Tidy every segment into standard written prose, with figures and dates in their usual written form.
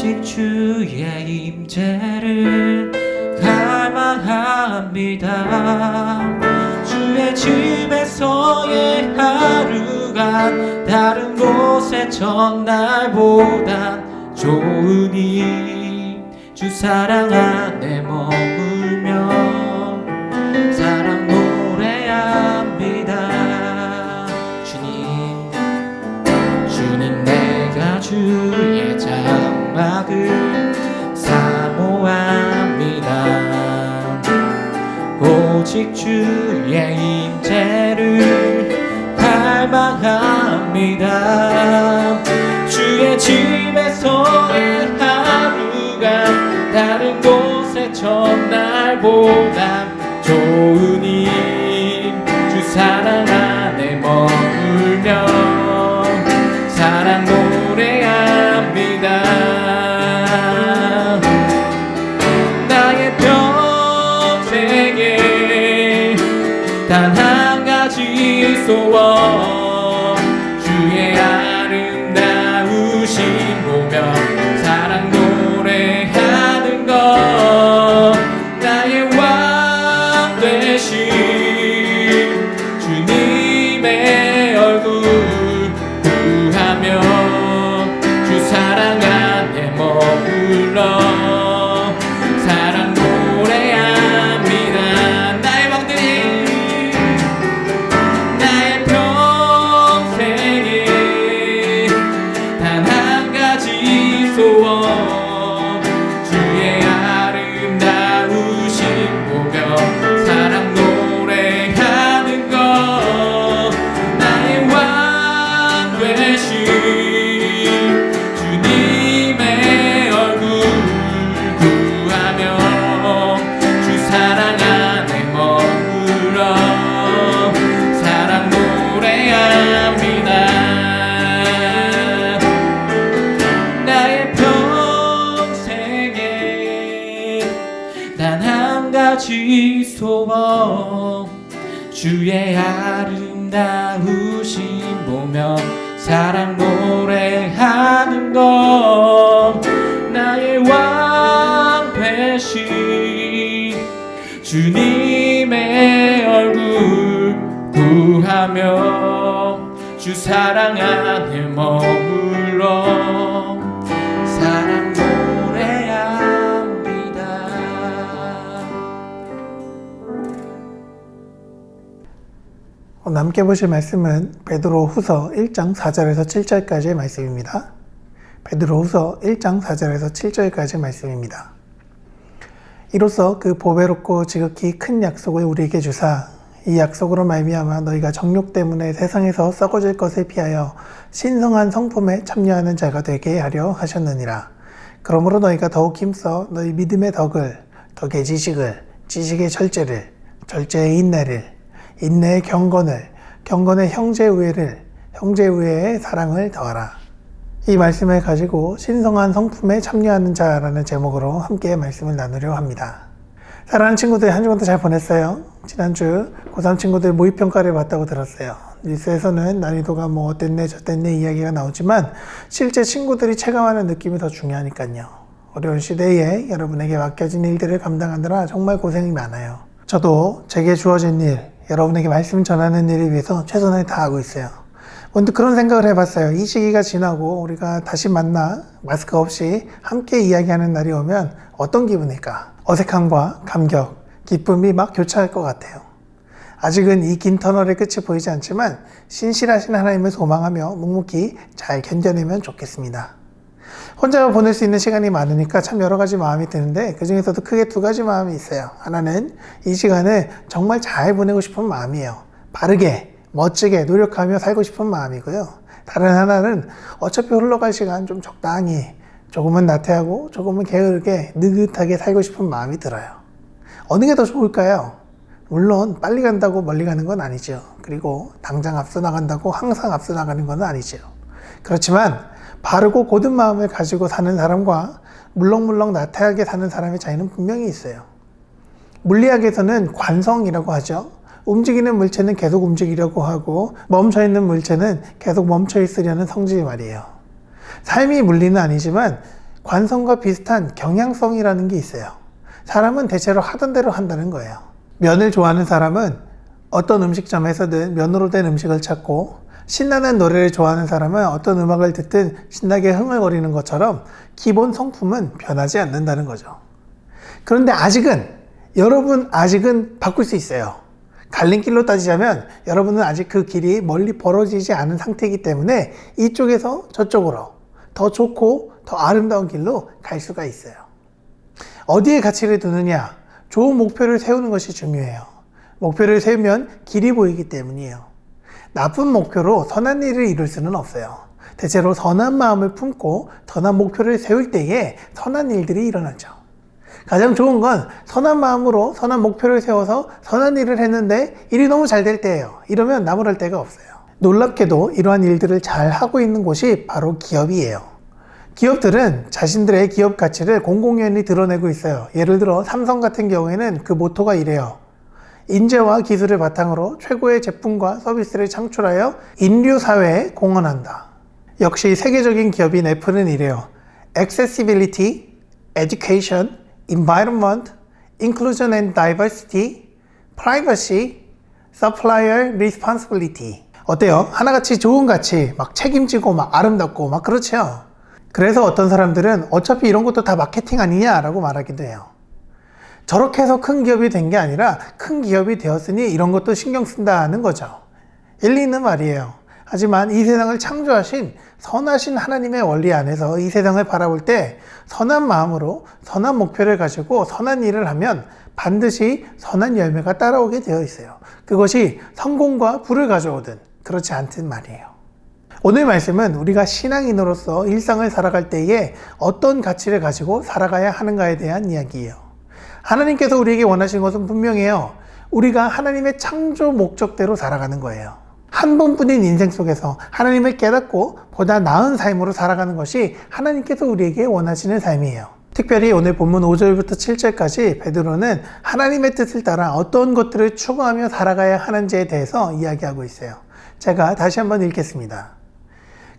오직 주의 임재를 갈망합니다. 주의 집에서의 하루가 다른 곳의 첫날보단 좋으니 주 사랑 안에 머물며 사랑 노래합니다. 주님 내가 주의 장막을 사모합니다. 오직 주의 임재를 갈망합니다. 주의 집에서의 하루가 다른 곳의 첫날보다 좋으니 주 사랑 안에 머물며 사랑 노래합니다. 나의 평생에 단 한 가지 소원 주의 아름다우심 보며 사랑 노래하는 것 나의 왕 되신 주님의 얼굴 구하며 주 사랑 안에 머물러 사랑 노래합니다. 나의 왕들이 나의 평생에 단 한 가지 소원 주의 아름다우심 보며 사랑 노래하는 것 나의 왕 되신 주님의 얼굴 구하며 주 사랑 안에 머물러 사랑 노래합니다. 나의 평생에 단 한 가지 소원 주의 아름다우심 보며 사랑 노래하는 것 나의 왕 되신 주님의 얼굴 구하며 주 사랑 안에 머물러 사랑 노래합니다. 오늘 함께 보실 말씀은 베드로후서 1장 4절에서 7절까지의 말씀입니다. 베드로후서 1장 4절에서 7절까지의 말씀입니다. 이로써 그 보배롭고 지극히 큰 약속을 우리에게 주사 이 약속으로 말미암아 너희가 정욕 때문에 세상에서 썩어질 것을 피하여 신성한 성품에 참여하는 자가 되게 하려 하셨느니라. 그러므로 너희가 더욱 힘써 너희 믿음의 덕을, 덕의 지식을, 지식의 절제를, 절제의 인내를, 인내의 경건을, 경건의 형제우애를, 형제우애의 사랑을 더하라. 이 말씀을 가지고 신성한 성품에 참여하는 자라는 제목으로 함께 말씀을 나누려 합니다. 사랑하는 친구들, 한 주간도 잘 보냈어요? 지난주 고3 친구들 모의평가를 봤다고 들었어요. 뉴스에서는 난이도가 뭐 어땠네 저땠네 이야기가 나오지만 실제 친구들이 체감하는 느낌이 더 중요하니까요. 어려운 시대에 여러분에게 맡겨진 일들을 감당하느라 정말 고생이 많아요. 저도 제게 주어진 일, 여러분에게 말씀 전하는 일을 위해서 최선을 다하고 있어요. 먼저 그런 생각을 해봤어요. 이 시기가 지나고 우리가 다시 만나 마스크 없이 함께 이야기하는 날이 오면 어떤 기분일까? 어색함과 감격, 기쁨이 막 교차할 것 같아요. 아직은 이 긴 터널의 끝이 보이지 않지만 신실하신 하나님을 소망하며 묵묵히 잘 견뎌내면 좋겠습니다. 혼자 보낼 수 있는 시간이 많으니까 참 여러 가지 마음이 드는데 그 중에서도 크게 두 가지 마음이 있어요. 하나는 이 시간을 정말 잘 보내고 싶은 마음이에요. 바르게, 멋지게 노력하며 살고 싶은 마음이고요. 다른 하나는 어차피 흘러갈 시간 좀 적당히 조금은 나태하고 조금은 게으르게 느긋하게 살고 싶은 마음이 들어요. 어느 게 더 좋을까요? 물론 빨리 간다고 멀리 가는 건 아니죠. 그리고 당장 앞서 나간다고 항상 앞서 나가는 건 아니죠. 그렇지만 바르고 고든 마음을 가지고 사는 사람과 물렁물렁 나태하게 사는 사람의 차이는 분명히 있어요. 물리학에서는 관성이라고 하죠. 움직이는 물체는 계속 움직이려고 하고 멈춰있는 물체는 계속 멈춰 있으려는 성질이 말이에요. 삶이 물리는 아니지만 관성과 비슷한 경향성이라는 게 있어요. 사람은 대체로 하던 대로 한다는 거예요. 면을 좋아하는 사람은 어떤 음식점에서든 면으로 된 음식을 찾고, 신나는 노래를 좋아하는 사람은 어떤 음악을 듣든 신나게 흥얼거리는 것처럼 기본 성품은 변하지 않는다는 거죠. 그런데 여러분 아직은 바꿀 수 있어요. 갈림길로 따지자면 여러분은 아직 그 길이 멀리 벌어지지 않은 상태이기 때문에 이쪽에서 저쪽으로 더 좋고 더 아름다운 길로 갈 수가 있어요. 어디에 가치를 두느냐? 좋은 목표를 세우는 것이 중요해요. 목표를 세우면 길이 보이기 때문이에요. 나쁜 목표로 선한 일을 이룰 수는 없어요. 대체로 선한 마음을 품고 선한 목표를 세울 때에 선한 일들이 일어나죠. 가장 좋은 건 선한 마음으로 선한 목표를 세워서 선한 일을 했는데 일이 너무 잘 될 때예요. 이러면 나무랄 데가 없어요. 놀랍게도 이러한 일들을 잘 하고 있는 곳이 바로 기업이에요. 기업들은 자신들의 기업 가치를 공공연히 드러내고 있어요. 예를 들어 삼성 같은 경우에는 그 모토가 이래요. 인재와 기술을 바탕으로 최고의 제품과 서비스를 창출하여 인류 사회에 공헌한다. 역시 세계적인 기업인 애플은 이래요. Accessibility, Education, Environment, Inclusion and Diversity, Privacy, Supplier Responsibility. 어때요? 하나같이 좋은 가치, 막 책임지고 막 아름답고 막 그렇죠? 그래서 어떤 사람들은 어차피 이런 것도 다 마케팅 아니냐라고 말하기도 해요. 저렇게 해서 큰 기업이 된 게 아니라 큰 기업이 되었으니 이런 것도 신경 쓴다는 거죠. 일리 있는 말이에요. 하지만 이 세상을 창조하신 선하신 하나님의 원리 안에서 이 세상을 바라볼 때 선한 마음으로 선한 목표를 가지고 선한 일을 하면 반드시 선한 열매가 따라오게 되어 있어요. 그것이 성공과 부를 가져오든 그렇지 않든 말이에요. 오늘 말씀은 우리가 신앙인으로서 일상을 살아갈 때에 어떤 가치를 가지고 살아가야 하는가에 대한 이야기예요. 하나님께서 우리에게 원하시는 것은 분명해요. 우리가 하나님의 창조 목적대로 살아가는 거예요. 한 번뿐인 인생 속에서 하나님을 깨닫고 보다 나은 삶으로 살아가는 것이 하나님께서 우리에게 원하시는 삶이에요. 특별히 오늘 본문 5절부터 7절까지 베드로는 하나님의 뜻을 따라 어떤 것들을 추구하며 살아가야 하는지에 대해서 이야기하고 있어요. 제가 다시 한번 읽겠습니다.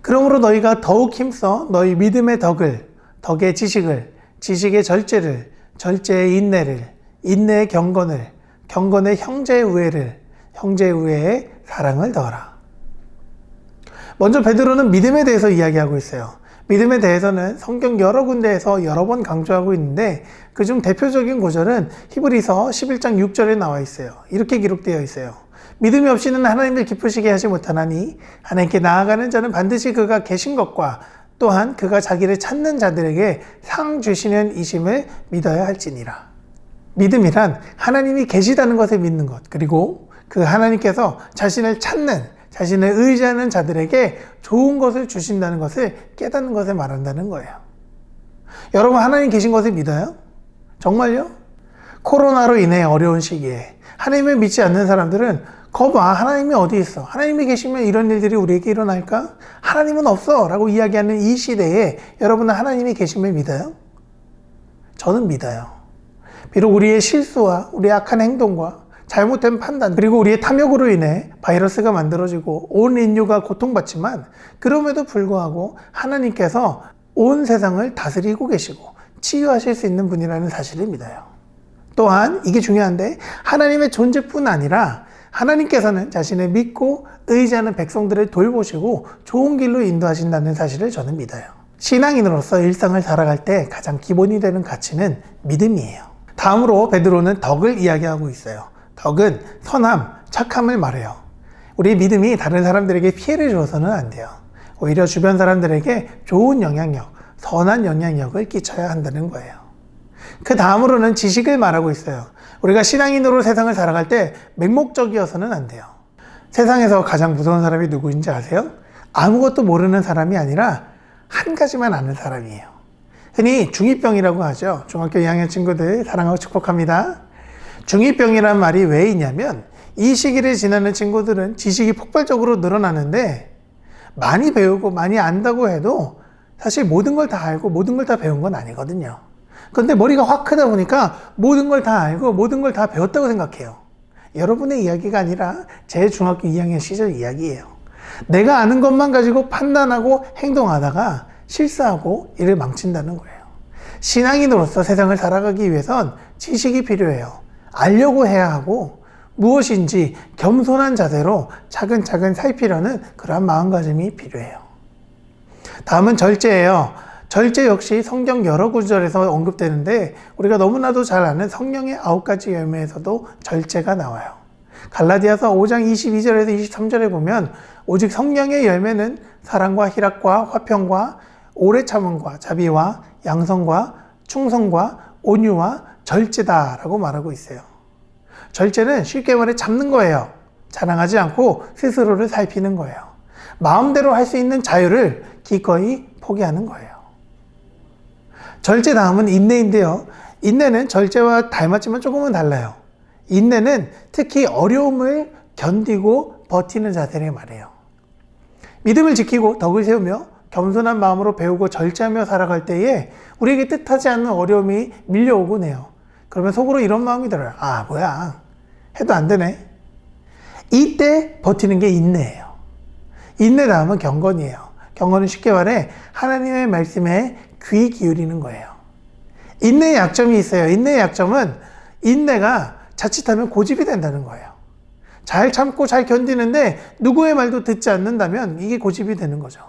그러므로 너희가 더욱 힘써 너희 믿음의 덕을, 덕의 지식을, 지식의 절제를, 절제의 인내를, 인내의 경건을, 경건의 형제의 우애를, 형제의 우애에 사랑을 더하라. 먼저 베드로는 믿음에 대해서 이야기하고 있어요. 믿음에 대해서는 성경 여러 군데에서 여러 번 강조하고 있는데 그중 대표적인 구절은 히브리서 11장 6절에 나와 있어요. 이렇게 기록되어 있어요. 믿음이 없이는 하나님을 기쁘시게 하지 못하나니 하나님께 나아가는 자는 반드시 그가 계신 것과 또한 그가 자기를 찾는 자들에게 상 주시는 이심을 믿어야 할지니라. 믿음이란 하나님이 계시다는 것을 믿는 것, 그리고 그 하나님께서 자신을 찾는, 자신을 의지하는 자들에게 좋은 것을 주신다는 것을 깨닫는 것을 말한다는 거예요. 여러분, 하나님 계신 것을 믿어요? 정말요? 코로나로 인해 어려운 시기에 하나님을 믿지 않는 사람들은 거봐, 하나님이 어디 있어? 하나님이 계시면 이런 일들이 우리에게 일어날까? 하나님은 없어 라고 이야기하는 이 시대에 여러분은 하나님이 계심을 믿어요? 저는 믿어요. 비록 우리의 실수와 우리의 악한 행동과 잘못된 판단, 그리고 우리의 탐욕으로 인해 바이러스가 만들어지고 온 인류가 고통받지만 그럼에도 불구하고 하나님께서 온 세상을 다스리고 계시고 치유하실 수 있는 분이라는 사실을 믿어요. 또한 이게 중요한데 하나님의 존재뿐 아니라 하나님께서는 자신을 믿고 의지하는 백성들을 돌보시고 좋은 길로 인도하신다는 사실을 저는 믿어요. 신앙인으로서 일상을 살아갈 때 가장 기본이 되는 가치는 믿음이에요. 다음으로 베드로는 덕을 이야기하고 있어요. 덕은 선함, 착함을 말해요. 우리의 믿음이 다른 사람들에게 피해를 줘서는 안 돼요. 오히려 주변 사람들에게 좋은 영향력, 선한 영향력을 끼쳐야 한다는 거예요. 그 다음으로는 지식을 말하고 있어요. 우리가 신앙인으로 세상을 살아갈 때 맹목적이어서는 안 돼요. 세상에서 가장 무서운 사람이 누구인지 아세요? 아무것도 모르는 사람이 아니라 한 가지만 아는 사람이에요. 흔히 중2병이라고 하죠. 중학교 2학년 친구들 사랑하고 축복합니다. 중2병이란 말이 왜 있냐면 이 시기를 지나는 친구들은 지식이 폭발적으로 늘어나는데 많이 배우고 많이 안다고 해도 사실 모든 걸 다 알고 모든 걸 다 배운 건 아니거든요. 그런데 머리가 확 크다 보니까 모든 걸 다 알고 모든 걸 다 배웠다고 생각해요. 여러분의 이야기가 아니라 제 중학교 2학년 시절 이야기예요. 내가 아는 것만 가지고 판단하고 행동하다가 실수하고 일을 망친다는 거예요. 신앙인으로서 세상을 살아가기 위해선 지식이 필요해요. 알려고 해야 하고 무엇인지 겸손한 자세로 차근차근 살피려는 그러한 마음가짐이 필요해요. 다음은 절제예요. 절제 역시 성경 여러 구절에서 언급되는데 우리가 너무나도 잘 아는 성령의 9가지 열매에서도 절제가 나와요. 갈라디아서 5장 22절에서 23절에 보면 오직 성령의 열매는 사랑과 희락과 화평과 오래 참음과 자비와 양성과 충성과 온유와 절제다라고 말하고 있어요. 절제는 쉽게 말해 참는 거예요. 자랑하지 않고 스스로를 살피는 거예요. 마음대로 할 수 있는 자유를 기꺼이 포기하는 거예요. 절제 다음은 인내인데요. 인내는 절제와 닮았지만 조금은 달라요. 인내는 특히 어려움을 견디고 버티는 자세를 말해요. 믿음을 지키고 덕을 세우며 겸손한 마음으로 배우고 절제하며 살아갈 때에 우리에게 뜻하지 않는 어려움이 밀려오곤 해요. 그러면 속으로 이런 마음이 들어요. 아, 뭐야. 해도 안 되네. 이때 버티는 게 인내예요. 인내 다음은 경건이에요. 경건은 쉽게 말해 하나님의 말씀에 귀 기울이는 거예요. 인내의 약점이 있어요. 인내의 약점은 인내가 자칫하면 고집이 된다는 거예요. 잘 참고 잘 견디는데 누구의 말도 듣지 않는다면 이게 고집이 되는 거죠.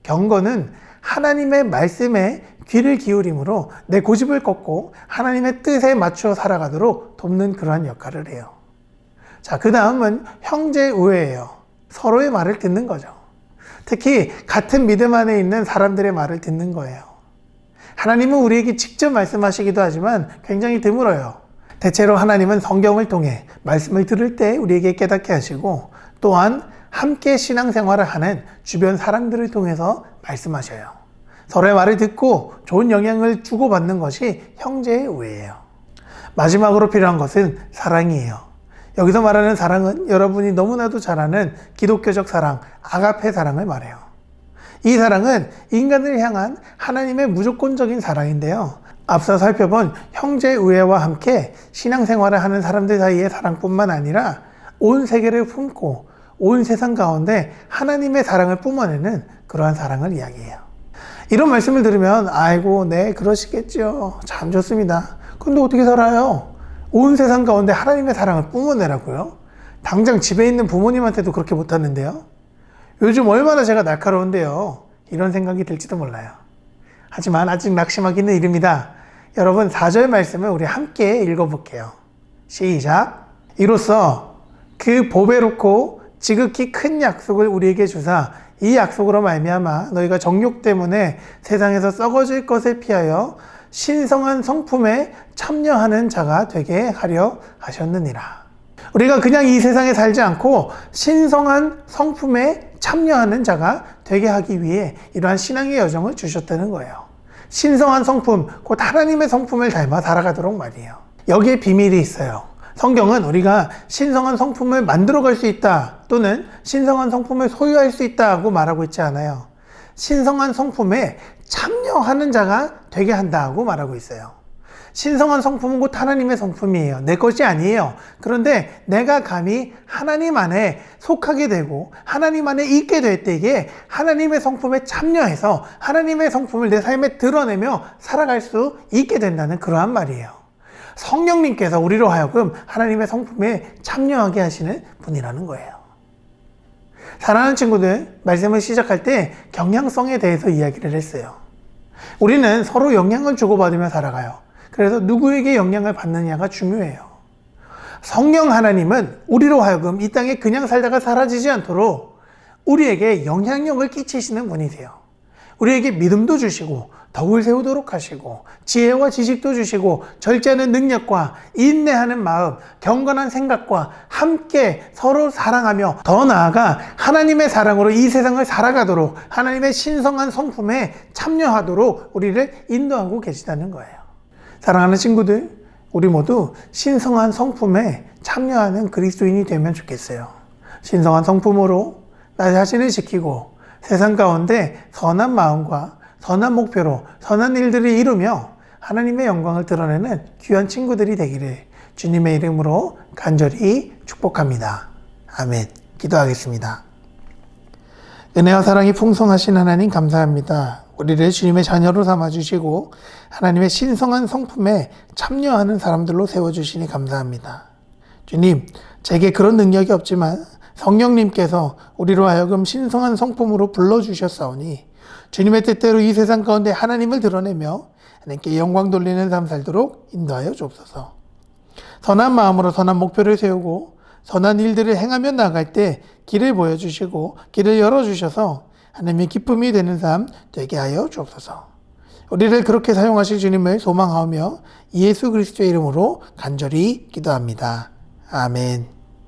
경건은 하나님의 말씀에 귀를 기울임으로 내 고집을 꺾고 하나님의 뜻에 맞추어 살아가도록 돕는 그러한 역할을 해요. 자, 그 다음은 형제 우애예요. 서로의 말을 듣는 거죠. 특히 같은 믿음 안에 있는 사람들의 말을 듣는 거예요. 하나님은 우리에게 직접 말씀하시기도 하지만 굉장히 드물어요. 대체로 하나님은 성경을 통해 말씀을 들을 때 우리에게 깨닫게 하시고 또한 함께 신앙생활을 하는 주변 사람들을 통해서 말씀하셔요. 서로의 말을 듣고 좋은 영향을 주고받는 것이 형제의 우애예요. 마지막으로 필요한 것은 사랑이에요. 여기서 말하는 사랑은 여러분이 너무나도 잘 아는 기독교적 사랑, 아가페 사랑을 말해요. 이 사랑은 인간을 향한 하나님의 무조건적인 사랑인데요. 앞서 살펴본 형제 우애와 함께 신앙생활을 하는 사람들 사이의 사랑뿐만 아니라 온 세계를 품고 온 세상 가운데 하나님의 사랑을 뿜어내는 그러한 사랑을 이야기해요. 이런 말씀을 들으면 아이고 네 그러시겠죠. 참 좋습니다. 근데 어떻게 살아요? 온 세상 가운데 하나님의 사랑을 뿜어내라고요? 당장 집에 있는 부모님한테도 그렇게 못하는데요. 요즘 얼마나 제가 날카로운데요. 이런 생각이 들지도 몰라요. 하지만 아직 낙심하기는 이릅니다. 여러분 4절 말씀을 우리 함께 읽어볼게요. 시작. 이로써 그 보배롭고 지극히 큰 약속을 우리에게 주사 이 약속으로 말미암아 너희가 정욕 때문에 세상에서 썩어질 것을 피하여 신성한 성품에 참여하는 자가 되게 하려 하셨느니라. 우리가 그냥 이 세상에 살지 않고 신성한 성품에 참여하는 자가 되게 하기 위해 이러한 신앙의 여정을 주셨다는 거예요. 신성한 성품, 곧 하나님의 성품을 닮아 살아가도록 말이에요. 여기에 비밀이 있어요. 성경은 우리가 신성한 성품을 만들어갈 수 있다 또는 신성한 성품을 소유할 수 있다고 말하고 있지 않아요. 신성한 성품에 참여하는 자가 되게 한다고 말하고 있어요. 신성한 성품은 곧 하나님의 성품이에요. 내 것이 아니에요. 그런데 내가 감히 하나님 안에 속하게 되고 하나님 안에 있게 될 때에 하나님의 성품에 참여해서 하나님의 성품을 내 삶에 드러내며 살아갈 수 있게 된다는 그러한 말이에요. 성령님께서 우리로 하여금 하나님의 성품에 참여하게 하시는 분이라는 거예요. 사랑하는 친구들, 말씀을 시작할 때 경향성에 대해서 이야기를 했어요. 우리는 서로 영향을 주고받으며 살아가요. 그래서 누구에게 영향을 받느냐가 중요해요. 성령 하나님은 우리로 하여금 이 땅에 그냥 살다가 사라지지 않도록 우리에게 영향력을 끼치시는 분이세요. 우리에게 믿음도 주시고 덕을 세우도록 하시고 지혜와 지식도 주시고 절제하는 능력과 인내하는 마음, 경건한 생각과 함께 서로 사랑하며 더 나아가 하나님의 사랑으로 이 세상을 살아가도록 하나님의 신성한 성품에 참여하도록 우리를 인도하고 계시다는 거예요. 사랑하는 친구들, 우리 모두 신성한 성품에 참여하는 그리스도인이 되면 좋겠어요. 신성한 성품으로 나 자신을 지키고 세상 가운데 선한 마음과 선한 목표로 선한 일들을 이루며 하나님의 영광을 드러내는 귀한 친구들이 되기를 주님의 이름으로 간절히 축복합니다. 아멘. 기도하겠습니다. 은혜와 사랑이 풍성하신 하나님 감사합니다. 우리를 주님의 자녀로 삼아주시고 하나님의 신성한 성품에 참여하는 사람들로 세워주시니 감사합니다. 주님, 제게 그런 능력이 없지만 성령님께서 우리로 하여금 신성한 성품으로 불러주셨사오니 주님의 뜻대로 이 세상 가운데 하나님을 드러내며 하나님께 영광 돌리는 삶 살도록 인도하여 주옵소서. 선한 마음으로 선한 목표를 세우고 선한 일들을 행하며 나갈 때 길을 보여주시고 길을 열어주셔서 하나님의 기쁨이 되는 삶 되게 하여 주옵소서. 우리를 그렇게 사용하실 주님을 소망하며 예수 그리스도의 이름으로 간절히 기도합니다. 아멘.